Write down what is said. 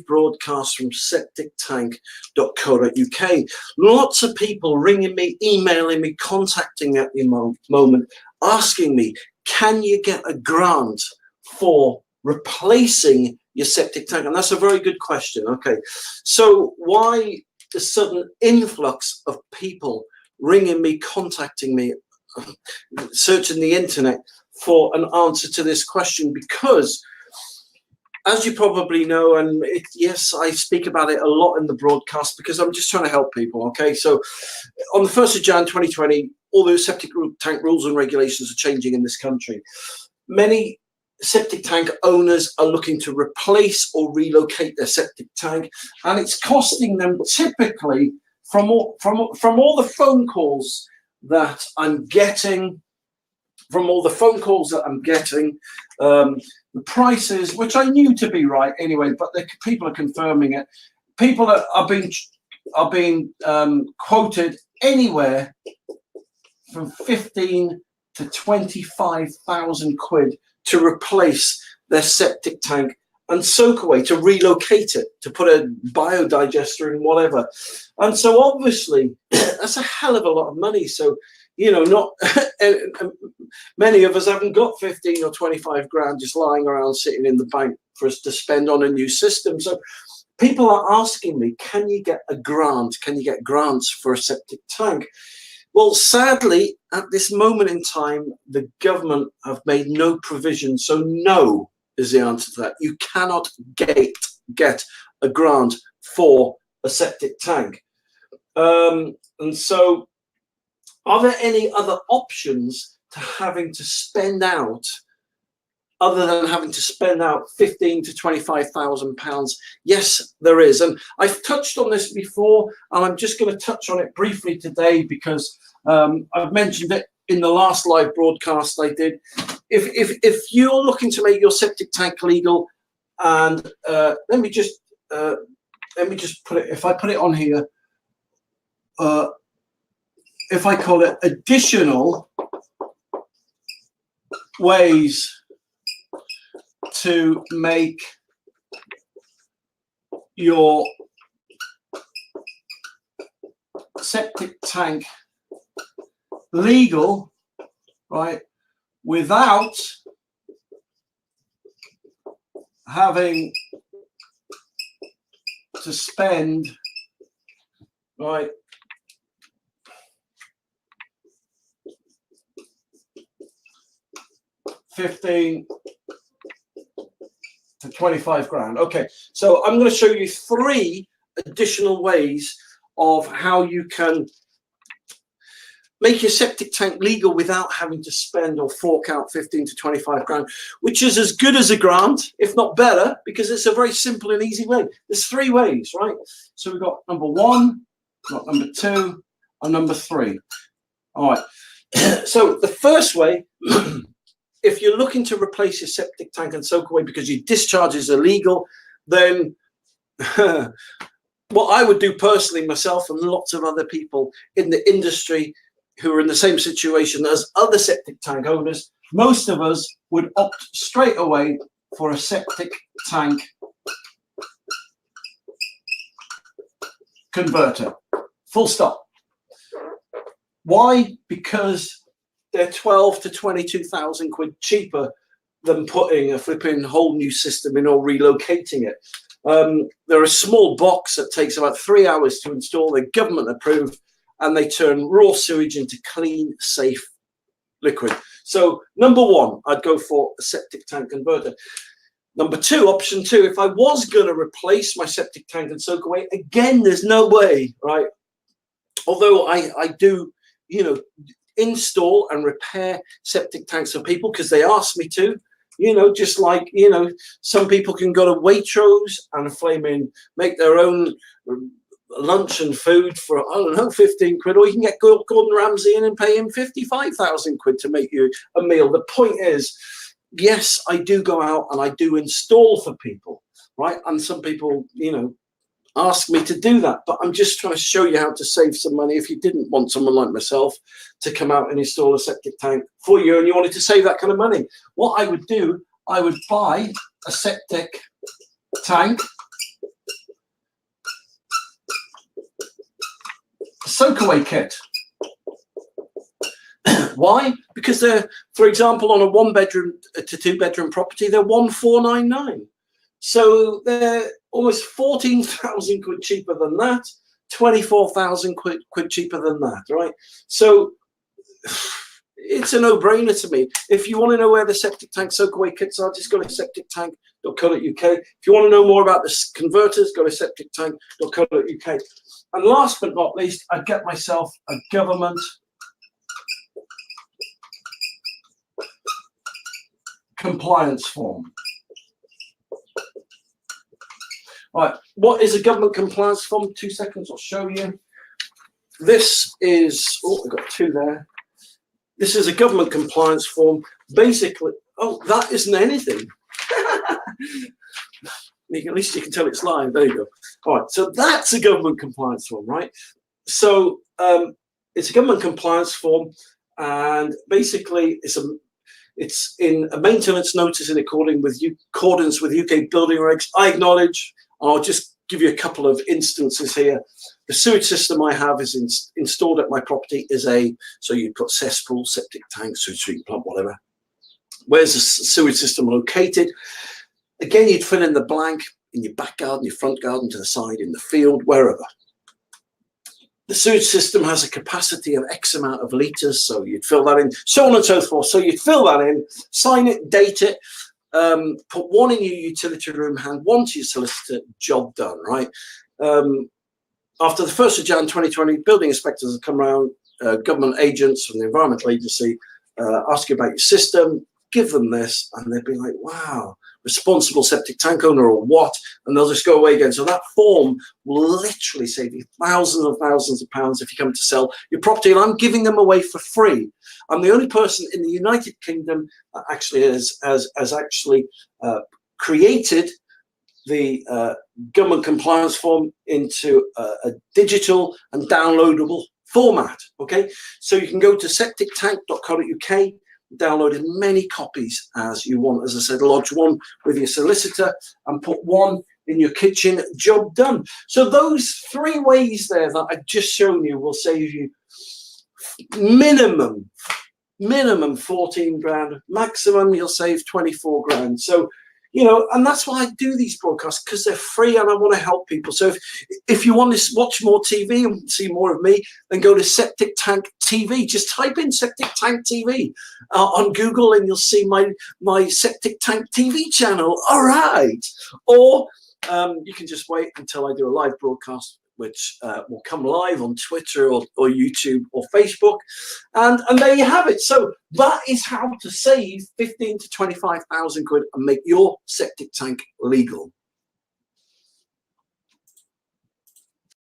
broadcast from septictank.co.uk. Lots of people ringing me, emailing me, contacting me at the moment, asking me, can you get a grant for replacing your septic tank? And that's a very good question. Okay, so why the sudden influx of people ringing me, contacting me, searching the internet for an answer to this question? Because, as you probably know, and yes, I speak about it a lot in the broadcast because I'm just trying to help people. Okay, so on the 1st of January 2020, all the septic tank rules and regulations are changing in this country. Many septic tank owners are looking to replace or relocate their septic tank, and it's costing them, typically, from all the phone calls that I'm getting, the prices, which I knew to be right anyway, but people are confirming it. People are being quoted anywhere from 15 to 25,000 quid to replace their septic tank and soak away, to relocate it, to put a biodigester in, whatever. And so obviously that's a hell of a lot of money. So, you know, not many of us haven't got 15 or 25 grand just lying around sitting in the bank for us to spend on a new system. So people are asking me, can you get a grant? Can you get grants for a septic tank? Well, sadly, at this moment in time, the government have made no provision. So no is the answer to that. You cannot get a grant for a septic tank. And so are there any other options to having to spend out, other than having to spend out 15 to 25,000 pounds? Yes, there is. And I've touched on this before, and I'm just going to touch on it briefly today because I've mentioned it in the last live broadcast I did. If you're looking to make your septic tank legal, and let me just put it, if I put it on here, if I call it additional ways to make your septic tank legal, right, without having to spend, right, $15 to 25 grand. Okay, so I'm going to show you 3 additional ways of how you can make your septic tank legal without having to spend or fork out 15 to 25 grand, which is as good as a grant, if not better, because it's a very simple and easy way. There's 3 ways, right? So we've got number 1, got number 2, and number 3. All right. So the first way, if you're looking to replace your septic tank and soak away because your discharge is illegal, then what I would do personally, myself and lots of other people in the industry who are in the same situation as other septic tank owners, most of us would opt straight away for a septic tank converter. Full stop. Why? Because they're 12 to 22,000 quid cheaper than putting a flipping whole new system in or relocating it. They're a small box that takes about 3 hours to install. They're government approved, and they turn raw sewage into clean, safe liquid. So number 1, I'd go for a septic tank converter. Number 2, option 2, if I was going to replace my septic tank and soak away, again, there's no way, right? Although I do, you know, install and repair septic tanks for people because they ask me to, you know, just like, you know, some people can go to Waitrose and make their own lunch and food for, I don't know, 15 quid, or you can get Gordon Ramsay in and pay him 55,000 quid to make you a meal. The point is, yes, I do go out and I do install for people, right? And some people, you know, ask me to do that, but I'm just trying to show you how to save some money if you didn't want someone like myself to come out and install a septic tank for you and you wanted to save that kind of money. What I would do, I would buy a septic tank soakaway kit. Why? Because they're, for example, on a 1-bedroom to 2-bedroom property, they're 1,499. So they're almost 14,000 quid cheaper than that, 24,000 quid cheaper than that, right? So it's a no-brainer to me. If you want to know where the septic tank soakaway kits are, just go to septictank.co.uk. If you want to know more about the converters, go to septictank.co.uk. And last but not least, I'd get myself a government compliance form. Right, what is a government compliance form? 2 seconds, I'll show you. This is, oh, I've got 2 there. This is a government compliance form. Basically, oh, that isn't anything. At least you can tell it's live. There you go. All right, so that's a government compliance form, right? So it's a government compliance form, and basically it's in a maintenance notice in accordance with UK building regs. I acknowledge. I'll just give you a couple of instances here. The sewage system I have is installed at my property is so you put cesspool, septic tank, sewage treatment plant, whatever. Where's the sewage system located? Again, you'd fill in the blank in your back garden, your front garden, to the side, in the field, wherever. The sewage system has a capacity of X amount of litres, so you'd fill that in, so on and so forth. So you'd fill that in, sign it, date it, put 1 in your utility room, hand 1 to your solicitor, job done, right? After the 1st of Jan 2020, building inspectors have come around, government agents from the Environmental Agency, ask you about your system, give them this, and they'd be like, wow, responsible septic tank owner or what? And they'll just go away again. So that form will literally save you thousands and thousands of pounds if you come to sell your property. And I'm giving them away for free. I'm the only person in the United Kingdom that actually has actually created the government compliance form into a digital and downloadable format. Okay, so you can go to septictank.co.uk, download as many copies as you want. As I said, lodge 1 with your solicitor and put 1 in your kitchen, job done. So those 3 ways there that I've just shown you will save you minimum 14 grand, maximum you'll save 24 grand. So, you know, and that's why I do these broadcasts, because they're free and I want to help people. So if you want to watch more TV and see more of me, then go to Septic Tank TV. Just type in Septic Tank TV on Google and you'll see my Septic Tank TV channel. All right. Or you can just wait until I do a live broadcast, which will come live on Twitter or YouTube or Facebook. And there you have it. So that is how to save 15 to 25,000 quid and make your septic tank legal.